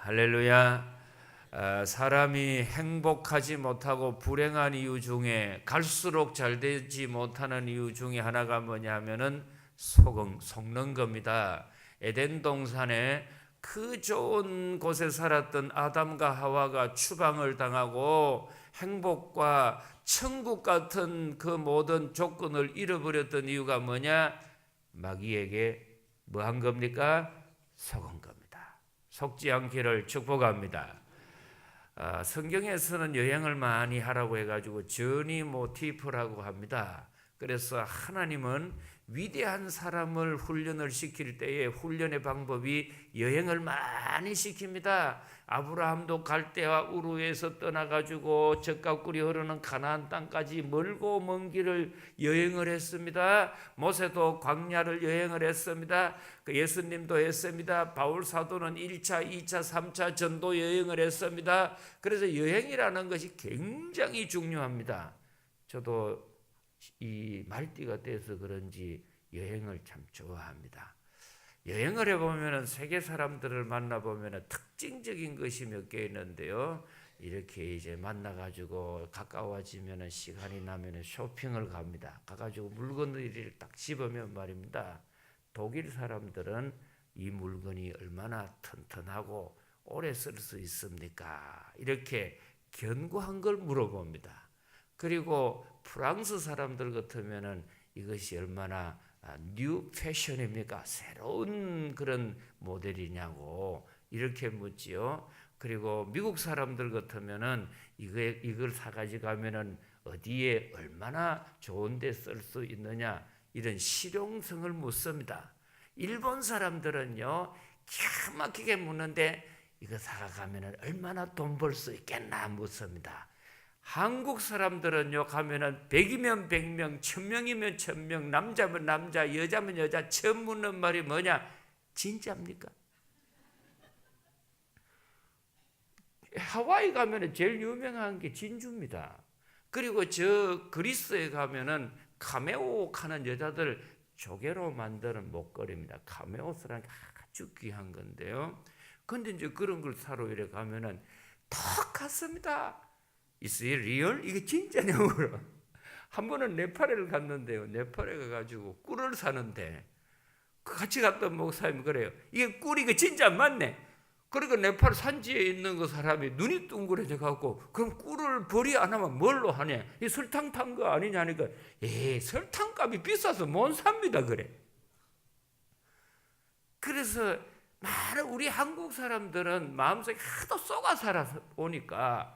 할렐루야. 사람이 행복하지 못하고 불행한 이유 중에 갈수록 잘 되지 못하는 이유 중에 하나가 뭐냐면은 속는 겁니다. 에덴 동산에 그 좋은 곳에 살았던 아담과 하와가 추방을 당하고 행복과 천국 같은 그 모든 조건을 잃어버렸던 이유가 뭐냐? 마귀에게 뭐 한 겁니까? 속은 겁니다. 속지 않기를 축복합니다. 성경에서는 여행을 많이 하라고 해가지고 저니 모티프라고 합니다. 그래서 하나님은 위대한 사람을 훈련을 시킬 때에 훈련의 방법이 여행을 많이 시킵니다. 아브라함도 갈대와 우르에서 떠나가지고 젖과 꿀이 흐르는 가나안 땅까지 멀고 먼 길을 여행을 했습니다. 모세도 광야를 여행을 했습니다. 예수님도 했습니다. 바울 사도는 1차, 2차, 3차 전도 여행을 했습니다. 그래서 여행이라는 것이 굉장히 중요합니다. 저도 이 말띠가 돼서 그런지 여행을 참 좋아합니다. 여행을 해보면 세계 사람들을 만나보면 특징적인 것이 몇 개 있는데요. 이렇게 이제 만나가지고 가까워지면 시간이 나면 쇼핑을 갑니다. 가가지고 물건들을 딱 집으면 말입니다. 독일 사람들은 이 물건이 얼마나 튼튼하고 오래 쓸 수 있습니까? 이렇게 견고한 걸 물어봅니다. 그리고 프랑스 사람들 같으면은 이것이 얼마나 뉴 패션입니까? 새로운 그런 모델이냐고 이렇게 묻지요. 그리고 미국 사람들 같으면은 이걸 사가지고 가면은 어디에 얼마나 좋은 데 쓸 수 있느냐 이런 실용성을 묻습니다. 일본 사람들은요 기가 막히게 묻는데 이거 사가면은 얼마나 돈 벌 수 있겠나 묻습니다. 한국 사람들은요 가면은 100이면 100명, 1000명이면 1000명, 남자면 남자, 여자면 여자 처음 묻는 말이 뭐냐? 진짜입니까? 하와이 가면은 제일 유명한 게 진주입니다. 그리고 저 그리스에 가면은 카메오 하는 여자들 조개로 만드는 목걸이입니다. 카메오스라는 게 아주 귀한 건데요. 근데 이제 그런 걸 사러 이래 가면은 똑같습니다. Is it real? 이게 진짜냐고. 한 번은 네팔을 갔는데요. 네팔에 가가지고 꿀을 사는데 같이 갔던 목사님이 그래요. 이게 꿀이 이거 진짜 맞네. 그러니까 네팔 산지에 있는 그 사람이 눈이 둥그레져 갖고 그럼 꿀을 벌이 안 하면 뭘로 하냐? 이 설탕 탄 거 아니냐니까 설탕값이 비싸서 못 삽니다 그래. 그래서 많은 우리 한국 사람들은 마음속에 하도 쏘가 살아오니까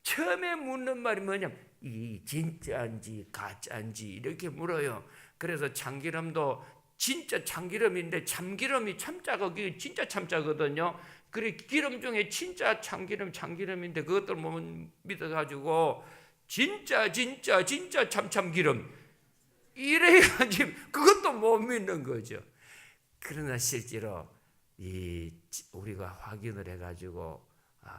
처음에 묻는 말이 뭐냐면 이 진짜인지 가짜인지 이렇게 물어요. 그래서 참기름도 진짜 참기름인데 참기름이 참짜가 진짜 참짜거든요. 그래 기름 중에 진짜 참기름인데 그것들 못 믿어가지고 진짜 참기름 이래가지고 그것도 못 믿는 거죠. 그러나 실제로 우리가 확인을 해가지고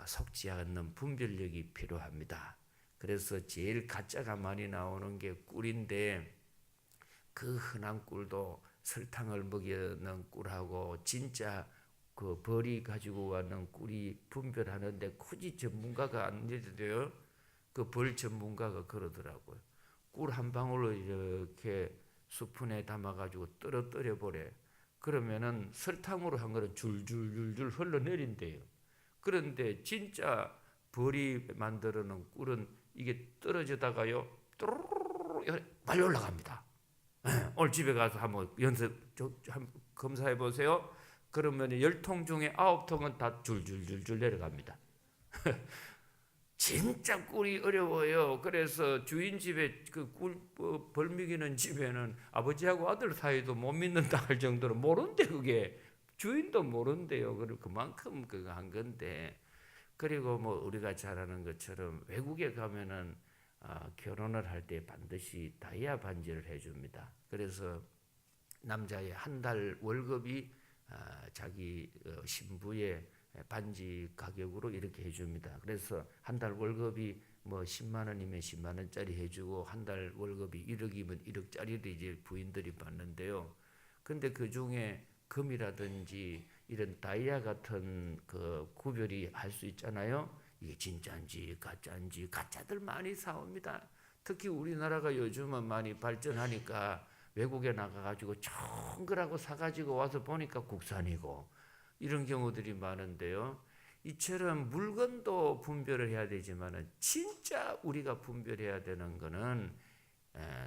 속지 않는 분별력이 필요합니다. 그래서 제일 가짜가 많이 나오는 게 꿀인데 그 흔한 꿀도 설탕을 먹여놓은 꿀하고 진짜 그 벌이 가지고 가는 꿀이 분별하는데 굳이 전문가가 안 돼도요. 그 벌 전문가가 그러더라고요. 꿀 한 방울을 이렇게 스푼에 담아가지고 떨어뜨려 보래. 그러면은 설탕으로 한 거는 줄줄줄줄 흘러내린대요. 그런데 진짜 벌이 만들어놓은 꿀은 이게 떨어지다가요 또르르르 빨리 올라갑니다. 오늘 집에 가서 한번 한번 검사해 보세요. 그러면 10통 중에 9통은 다 줄줄줄줄 내려갑니다. 진짜 꿀이 어려워요. 그래서 주인 집에 그 꿀 벌 먹이는 집에는 아버지하고 아들 사이도 못 믿는다 할 정도로 모른대. 그게 주인도 모른대요. 그리고 그만큼 그거 한 건데. 그리고 뭐 우리가 잘 아는 것처럼 외국에 가면은 결혼을 할 때 반드시 다이아 반지를 해줍니다. 그래서 남자의 한 달 월급이 자기 신부의 반지 가격으로 이렇게 해줍니다. 그래서 한 달 월급이 뭐 10만 원이면 10만 원짜리 해주고 한 달 월급이 1억이면 1억짜리도 이제 부인들이 받는데요. 근데 그 중에 금이라든지 이런 다이아 같은 그 구별이 할 수 있잖아요. 이게 진짜인지 가짜인지. 가짜들 많이 사옵니다. 특히 우리나라가 요즘은 많이 발전하니까 외국에 나가가지고 좋은 거라고 사가지고 와서 보니까 국산이고 이런 경우들이 많은데요. 이처럼 물건도 분별을 해야 되지만 진짜 우리가 분별해야 되는 거는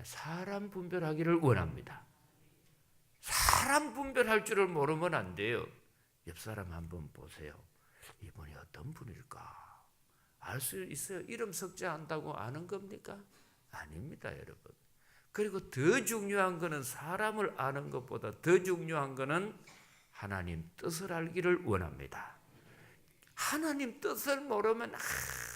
사람 분별하기를 원합니다. 사람 분별할 줄을 모르면 안 돼요. 옆 사람 한번 보세요. 이분이 어떤 분일까? 알 수 있어요. 이름 석자 한다고 아는 겁니까? 아닙니다, 여러분. 그리고 더 중요한 것은 사람을 아는 것보다 더 중요한 것은 하나님 뜻을 알기를 원합니다. 하나님 뜻을 모르면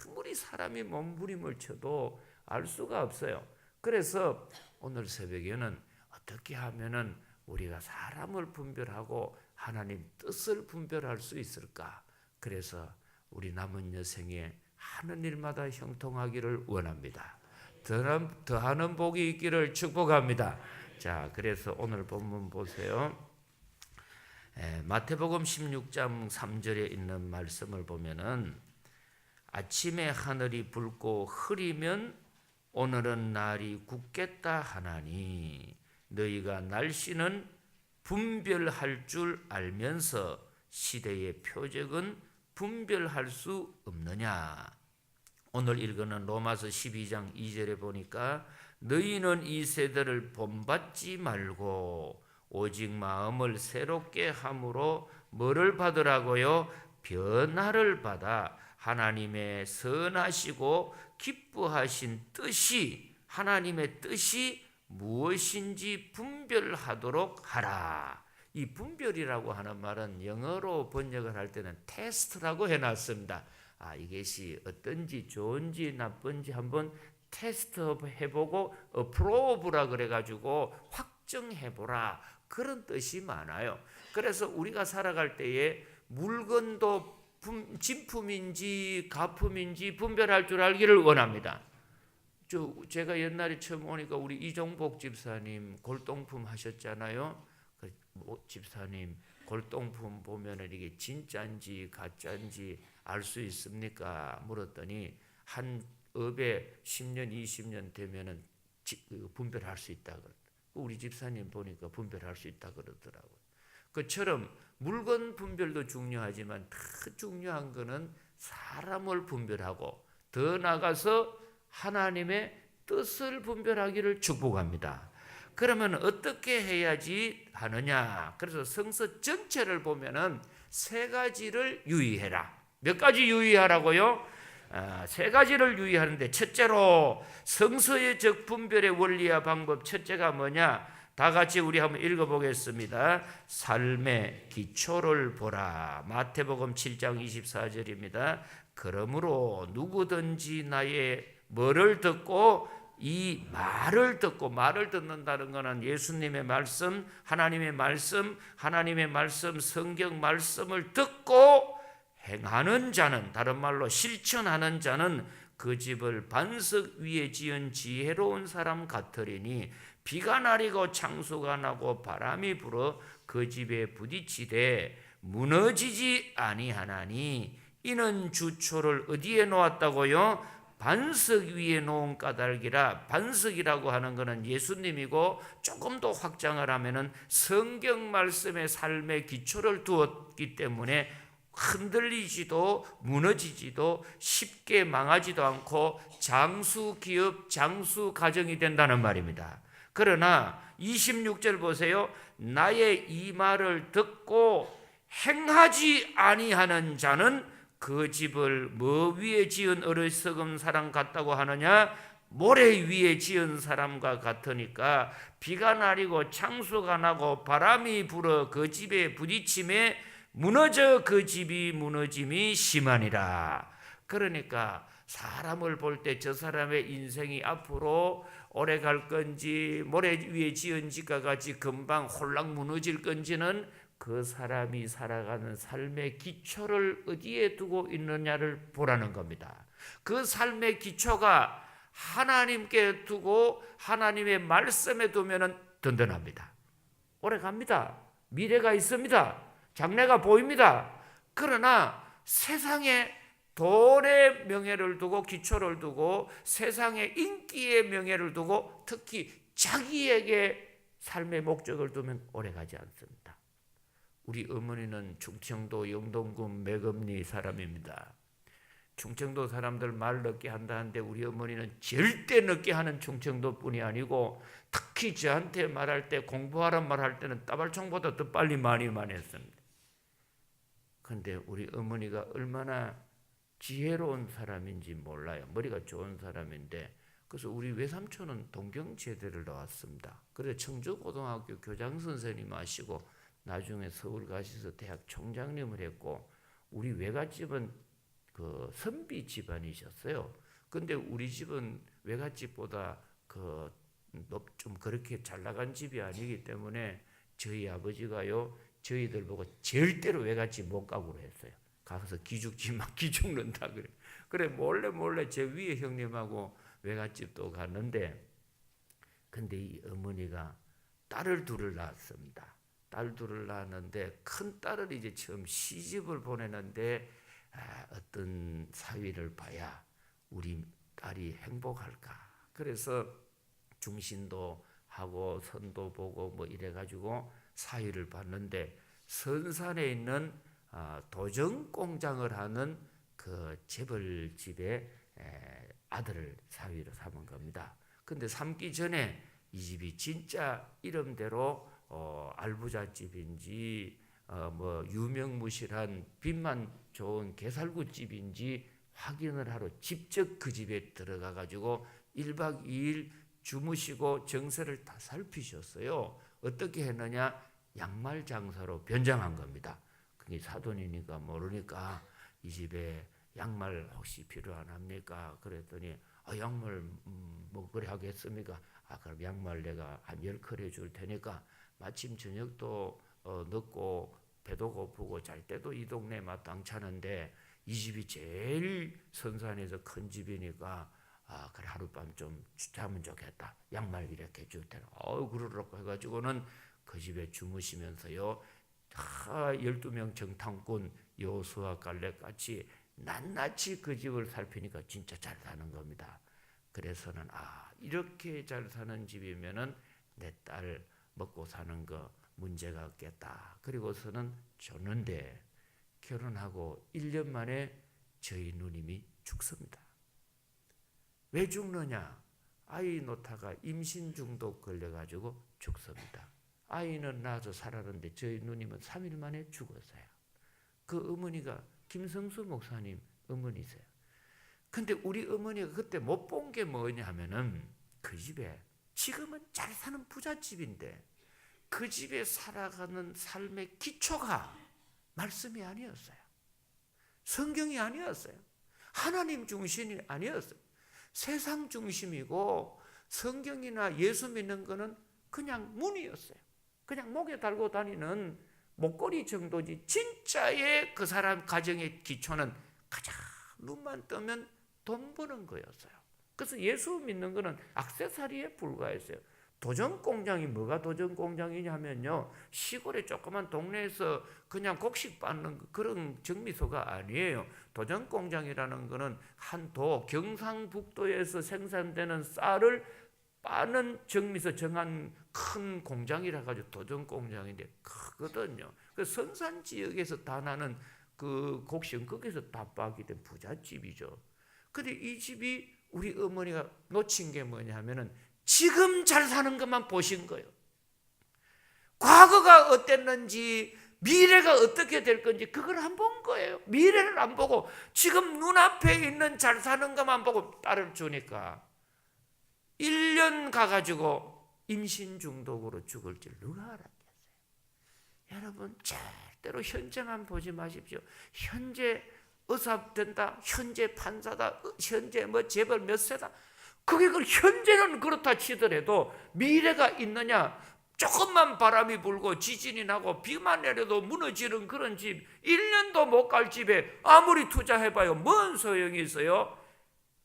아무리 사람이 몸부림을 쳐도 알 수가 없어요. 그래서 오늘 새벽에는 어떻게 하면은 우리가 사람을 분별하고 하나님 뜻을 분별할 수 있을까? 그래서 우리 남은 여생에 하는 일마다 형통하기를 원합니다. 더하는 복이 있기를 축복합니다. 자, 그래서 오늘 본문 보세요. 마태복음 16장 3절에 있는 말씀을 보면은 아침에 하늘이 붉고 흐리면 오늘은 날이 굳겠다 하나니 너희가 날씨는 분별할 줄 알면서 시대의 표적은 분별할 수 없느냐. 오늘 읽는 로마서 12장 2절에 보니까 너희는 이 세대를 본받지 말고 오직 마음을 새롭게 함으로 뭐를 받으라고요? 변화를 받아 하나님의 선하시고 기뻐하신 뜻이 하나님의 뜻이 무엇인지 분별하도록 하라. 이 분별이라고 하는 말은 영어로 번역을 할 때는 테스트라고 해놨습니다. 이것이 어떤지 좋은지 나쁜지 한번 테스트 해보고 approve라 그래가지고 확정해보라. 그런 뜻이 많아요. 그래서 우리가 살아갈 때에 물건도 진품인지 가품인지 분별할 줄 알기를 원합니다. 제가 옛날에 처음 오니까 우리 이종복 집사님 골동품 하셨잖아요. 집사님 골동품 보면 이게 진짜인지 가짜인지 알 수 있습니까? 물었더니 한 업에 10년 20년 되면은 분별할 수 있다. 우리 집사님 보니까 분별할 수 있다 그러더라고요. 그처럼 물건 분별도 중요하지만 더 중요한 것은 사람을 분별하고 더 나아가서 하나님의 뜻을 분별하기를 축복합니다. 그러면 어떻게 해야지 하느냐? 그래서 성서 전체를 보면은 세 가지를 유의해라. 몇 가지 유의하라고요? 세 가지를 유의하는데 첫째로 성서의 적분별의 원리와 방법 첫째가 뭐냐? 다 같이 우리 한번 읽어보겠습니다. 삶의 기초를 보라. 마태복음 7장 24절입니다. 그러므로 누구든지 나의 뭐를 듣고 이 말을 듣고 말을 듣는다는 것은 예수님의 말씀, 하나님의 말씀, 성경 말씀을 듣고 행하는 자는 다른 말로 실천하는 자는 그 집을 반석 위에 지은 지혜로운 사람 같으리니 비가 내리고 창수가 나고 바람이 불어 그 집에 부딪히되 무너지지 아니하나니 이는 주초를 어디에 놓았다고요? 반석 위에 놓은 까닭이라. 반석이라고 하는 것은 예수님이고 조금 더 확장을 하면은 성경 말씀의 삶의 기초를 두었기 때문에 흔들리지도 무너지지도 쉽게 망하지도 않고 장수 기업, 장수 가정이 된다는 말입니다. 그러나 26절 보세요. 나의 이 말을 듣고 행하지 아니하는 자는 그 집을 뭐 위에 지은 어리석은 사람 같다고 하느냐? 모래 위에 지은 사람과 같으니까 비가 내리고 창수가 나고 바람이 불어 그 집에 부딪힘에 무너져 그 집이 무너짐이 심하니라. 그러니까 사람을 볼 때 저 사람의 인생이 앞으로 오래 갈 건지 모래 위에 지은 집과 같이 금방 홀랑 무너질 건지는 그 사람이 살아가는 삶의 기초를 어디에 두고 있느냐를 보라는 겁니다. 그 삶의 기초가 하나님께 두고 하나님의 말씀에 두면은 든든합니다. 오래 갑니다. 미래가 있습니다. 장래가 보입니다. 그러나 세상에 돈의 명예를 두고 기초를 두고 세상의 인기의 명예를 두고 특히 자기에게 삶의 목적을 두면 오래가지 않습니다. 우리 어머니는 충청도 영동군 매금리 사람입니다. 충청도 사람들 말 늦게 한다는데 우리 어머니는 절대 늦게 하는 충청도뿐이 아니고 특히 저한테 말할 때 공부하란 말할 때는 따발총보다 더 빨리 많이 했습니다. 그런데 우리 어머니가 얼마나 지혜로운 사람인지 몰라요. 머리가 좋은 사람인데 그래서 우리 외삼촌은 동경제대를 나왔습니다. 그래서 청주고등학교 교장선생님 하시고 나중에 서울 가셔서 대학 총장님을 했고 우리 외갓집은 그 선비 집안이셨어요. 근데 우리 집은 외갓집보다 좀 그렇게 잘 나간 집이 아니기 때문에 저희 아버지가요 저희들 보고 절대로 외갓집 못 가고 했어요. 가서 기죽지 마, 기죽는다 그래. 그래 몰래 제 위에 형님하고 외갓집도 갔는데 근데 이 어머니가 딸을 둘을 낳았습니다. 딸 둘을 낳았는데 큰 딸을 이제 처음 시집을 보내는데 어떤 사위를 봐야 우리 딸이 행복할까. 그래서 중신도 하고 선도 보고 뭐 이래가지고 사위를 봤는데 선산에 있는 도정 공장을 하는 그 재벌집에 아들을 사위로 삼은 겁니다. 근데 삼기 전에 이 집이 진짜 이름대로 알부자집인지 뭐 유명무실한 빛만 좋은 게살구집인지 확인을 하러 직접 그 집에 들어가 가지고 1박 2일 주무시고 정세를 다 살피셨어요. 어떻게 했느냐? 양말 장사로 변장한 겁니다. 그게 사돈이니까 모르니까 이 집에 양말 혹시 필요 안 합니까? 그랬더니 양말 뭐 그래 하겠습니까? 그럼 양말 내가 한 10컬 해줄 테니까 마침 저녁도 늦고 배도 고프고 잘 때도 이 동네 마땅찮은데 이 집이 제일 선산에서 큰 집이니까 그래 하룻밤 좀 자면 좋겠다. 양말 이렇게 해줄 테니 그러라고 해가지고는 그 집에 주무시면서요 12명 정탐꾼 여호수아 갈렙같이 낱낱이 그 집을 살피니까 진짜 잘 사는 겁니다. 그래서는 이렇게 잘 사는 집이면은 내 딸 먹고 사는 거 문제가 없겠다. 그리고서는 줬는데 결혼하고 1년 만에 저희 누님이 죽습니다. 왜 죽느냐? 아이 놓다가 임신 중독 걸려가지고 죽습니다. 아이는 낳아서 살았는데 저희 누님은 3일 만에 죽었어요. 그 어머니가 김성수 목사님 어머니세요. 근데 우리 어머니가 그때 못 본 게 뭐냐 하면은 그 집에 지금은 잘 사는 부잣집인데 그 집에 살아가는 삶의 기초가 말씀이 아니었어요. 성경이 아니었어요. 하나님 중심이 아니었어요. 세상 중심이고 성경이나 예수 믿는 거는 그냥 문이었어요. 그냥 목에 달고 다니는 목걸이 정도지 진짜의 그 사람 가정의 기초는 가장 눈만 뜨면 돈 버는 거였어요. 그래서 예수 믿는 거는 액세서리에 불과했어요. 도전공장이 뭐가 도전공장이냐면요 시골의 조그만 동네에서 그냥 곡식 빻는 그런 정미소가 아니에요. 도전공장이라는 거는 한도 경상북도에서 생산되는 쌀을 빠는 정미소 정한 큰 공장이라 가지고 도전공장인데 크거든요. 그 선산 지역에서 다 나는 그 곡식은 거기서 다 빠게 된 부잣집이죠. 근데 이 집이 우리 어머니가 놓친 게 뭐냐 하면은 지금 잘 사는 것만 보신 거예요. 과거가 어땠는지 미래가 어떻게 될 건지 그걸 안 본 거예요. 미래를 안 보고 지금 눈앞에 있는 잘 사는 것만 보고 딸을 주니까 1년 가가지고 임신 중독으로 죽을 줄 누가 알았겠어요. 여러분 절대로 현재만 보지 마십시오. 현재 의사 된다, 현재 판사다, 현재 뭐 재벌 몇 세다. 그게 그 현재는 그렇다 치더라도 미래가 있느냐? 조금만 바람이 불고 지진이 나고 비만 내려도 무너지는 그런 집 1년도 못 갈 집에 아무리 투자해봐요 뭔 소용이 있어요?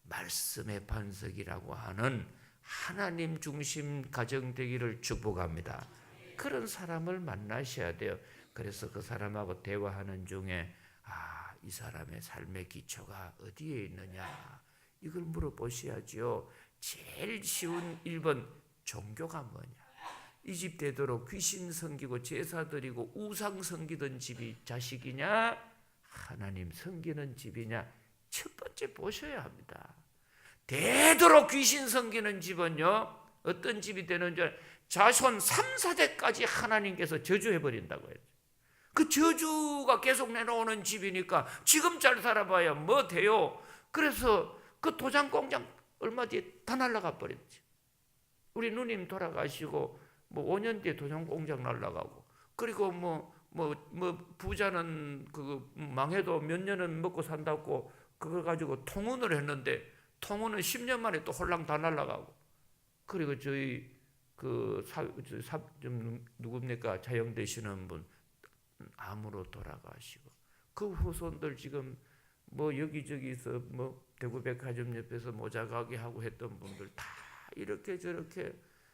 말씀의 반석이라고 하는 하나님 중심 가정 되기를 축복합니다. 그런 사람을 만나셔야 돼요. 그래서 그 사람하고 대화하는 중에 이 사람의 삶의 기초가 어디에 있느냐 이걸 물어보셔야지요. 제일 쉬운 1번 종교가 뭐냐. 이 집 되도록 귀신 섬기고 제사 드리고 우상 섬기던 집이 자식이냐 하나님 섬기는 집이냐 첫 번째 보셔야 합니다. 되도록 귀신 섬기는 집은요 어떤 집이 되는 줄 자손 3, 4대까지 하나님께서 저주해버린다고 해요. 그 저주가 계속 내려오는 집이니까 지금 잘 살아봐야 뭐 돼요. 그래서 그 도장 공장 얼마 뒤에 다 날아가 버렸지. 우리 누님 돌아가시고 뭐 5년 뒤에 도장 공장 날아가고 그리고 뭐 부자는 그 망해도 몇 년은 먹고 산다고 그걸 가지고 통운을 했는데 통운은 10년 만에 또 홀랑 다 날아가고 그리고 저희 누굽니까 자영 되시는 분 암으로 돌아가시고 그 후손들 지금 뭐 여기저기서 뭐 대구백화점 옆에서 모자 가게 하고 했던 분들 다 이렇게 저렇게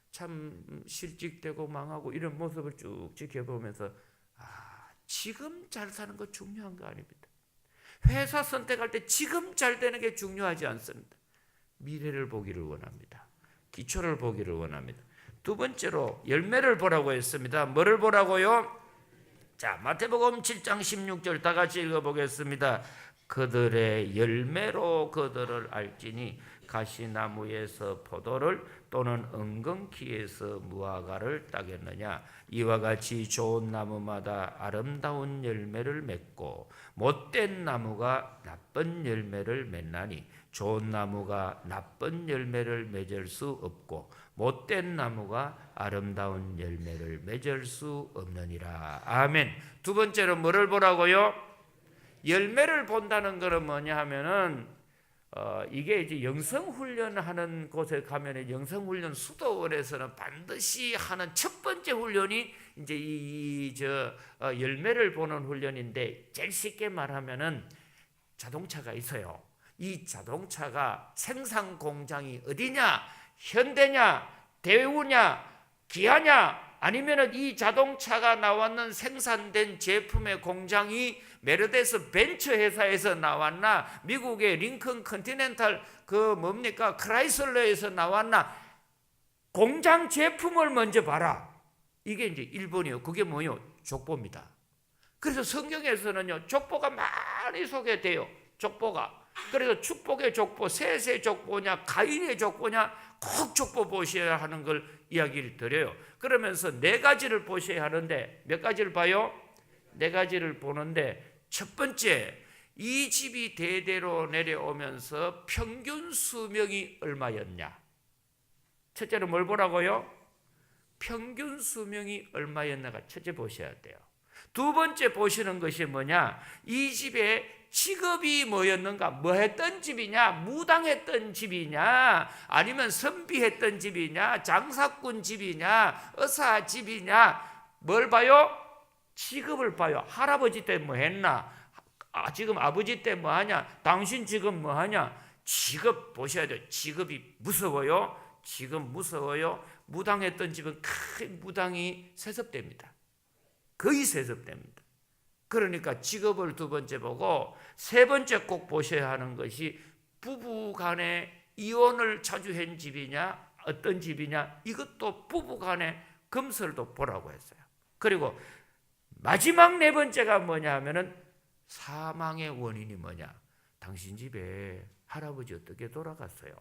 참 실직되고 망하고 이런 모습을 쭉 지켜보면서 지금 잘 사는 거 중요한 거 아닙니다. 회사 선택할 때 지금 잘 되는 게 중요하지 않습니다. 미래를 보기를 원합니다. 기초를 보기를 원합니다. 두 번째로 열매를 보라고 했습니다. 뭐를 보라고요? 자, 마태복음 7장 16절 다 같이 읽어보겠습니다. 그들의 열매로 그들을 알지니 가시나무에서 포도를 또는 은근키에서 무화과를 따겠느냐. 이와 같이 좋은 나무마다 아름다운 열매를 맺고 못된 나무가 나쁜 열매를 맺나니 좋은 나무가 나쁜 열매를 맺을 수 없고 못된 나무가 아름다운 열매를 맺을 수 없느니라. 아멘. 두 번째로 뭐를 보라고요? 열매를 본다는 것은 뭐냐 하면은 이게 이제 영성훈련하는 곳에 가면 영성훈련 수도원에서는 반드시 하는 첫 번째 훈련이 이제 열매를 보는 훈련인데 제일 쉽게 말하면은 자동차가 있어요. 이 자동차가 생산 공장이 어디냐? 현대냐? 대우냐? 기아냐? 아니면은 이 자동차가 나왔는 생산된 제품의 공장이 메르데스 벤츠 회사에서 나왔나? 미국의 링컨 컨티넨탈 크라이슬러에서 나왔나? 공장 제품을 먼저 봐라. 이게 이제 1번이요. 그게 뭐요? 족보입니다. 그래서 성경에서는요, 족보가 많이 소개돼요. 족보가. 그래서 축복의 족보, 셋의 족보냐, 가인의 족보냐, 꼭 족보 보셔야 하는 걸 이야기를 드려요. 그러면서 4가지를 보셔야 하는데, 몇 가지를 봐요? 4가지를 보는데, 첫 번째, 이 집이 대대로 내려오면서 평균 수명이 얼마였냐? 첫째로 뭘 보라고요? 평균 수명이 얼마였나가 첫째 보셔야 돼요. 두 번째 보시는 것이 뭐냐? 이 집에 직업이 뭐였는가? 뭐 했던 집이냐? 무당했던 집이냐? 아니면 선비했던 집이냐? 장사꾼 집이냐? 의사 집이냐? 뭘 봐요? 직업을 봐요. 할아버지 때 뭐 했나? 지금 아버지 때 뭐 하냐? 당신 지금 뭐 하냐? 직업 보셔야 돼요. 직업이 무서워요? 지금 무서워요? 무당했던 집은 무당이 세습됩니다. 거의 세습됩니다. 그러니까 직업을 두 번째 보고 세 번째 꼭 보셔야 하는 것이 부부 간에 이혼을 자주 한 집이냐 어떤 집이냐 이것도 부부 간에 금슬도 보라고 했어요. 그리고 마지막 네 번째가 뭐냐 하면은 사망의 원인이 뭐냐. 당신 집에 할아버지 어떻게 돌아갔어요?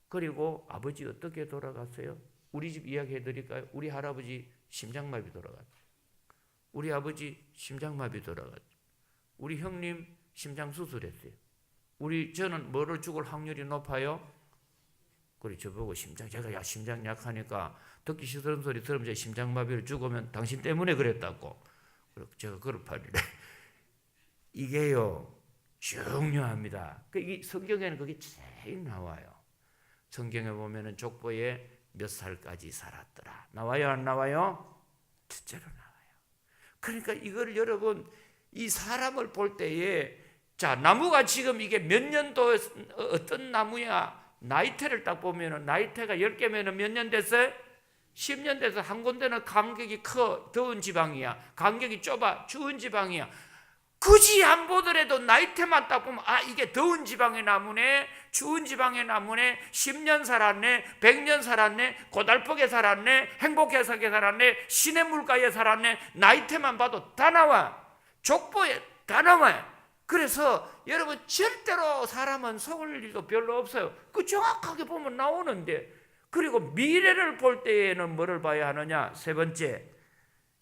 그리고 아버지 어떻게 돌아갔어요? 우리 집 이야기해 드릴까요? 우리 할아버지 심장마비 돌아갔어요. 우리 아버지 심장마비 돌아갔죠. 우리 형님 심장 수술했어요. 저는 뭐를 죽을 확률이 높아요? 그래 저보고 제가 심장 약하니까 듣기 싫은 소리 들으면 심장마비를 죽으면 당신 때문에 그랬다고. 제가 그럴 판이래. 이게요 중요합니다. 이 성경에는 그게 제일 나와요. 성경에 보면은 족보에 몇 살까지 살았더라. 나와요 안 나와요? 첫째로 나와요. 그러니까 이걸 여러분 이 사람을 볼 때에 자 나무가 지금 이게 몇 년도 어떤 나무야 나이테를 딱 보면은 나이테가 10개면은 몇 년 됐어요? 10년 돼서 한 군데는 간격이 커 더운 지방이야, 간격이 좁아 추운 지방이야. 굳이 안 보더라도 나이테만 딱 보면 이게 더운 지방의 나무네, 추운 지방의 나무네, 10년 살았네, 100년 살았네, 고달프게 살았네, 행복해서 살았네, 시냇물가에 살았네. 나이테만 봐도 다 나와. 족보에 다 나와요. 그래서 여러분 절대로 사람은 속을 일도 별로 없어요. 그 정확하게 보면 나오는데. 그리고 미래를 볼 때에는 뭐를 봐야 하느냐? 세 번째,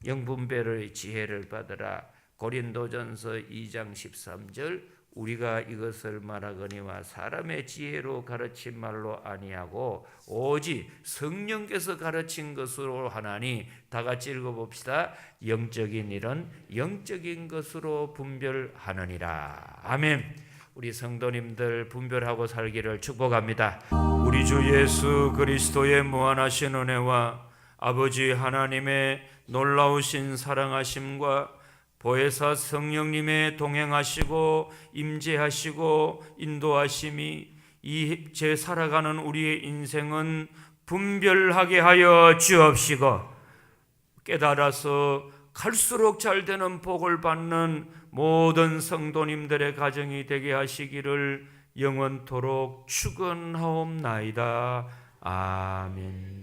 영분별의 지혜를 받으라. 고린도전서 2장 13절, 우리가 이것을 말하거니와 사람의 지혜로 가르친 말로 아니하고 오직 성령께서 가르친 것으로 하나니. 다 같이 읽어봅시다. 영적인 일은 영적인 것으로 분별하느니라. 아멘. 우리 성도님들 분별하고 살기를 축복합니다. 우리 주 예수 그리스도의 무한하신 은혜와 아버지 하나님의 놀라우신 사랑하심과 보혜사 성령님의 동행하시고 임재하시고 인도하심이 이 제 살아가는 우리의 인생은 분별하게 하여 주옵시고, 깨달아서 갈수록 잘 되는 복을 받는 모든 성도님들의 가정이 되게 하시기를 영원토록 축원하옵나이다. 아멘.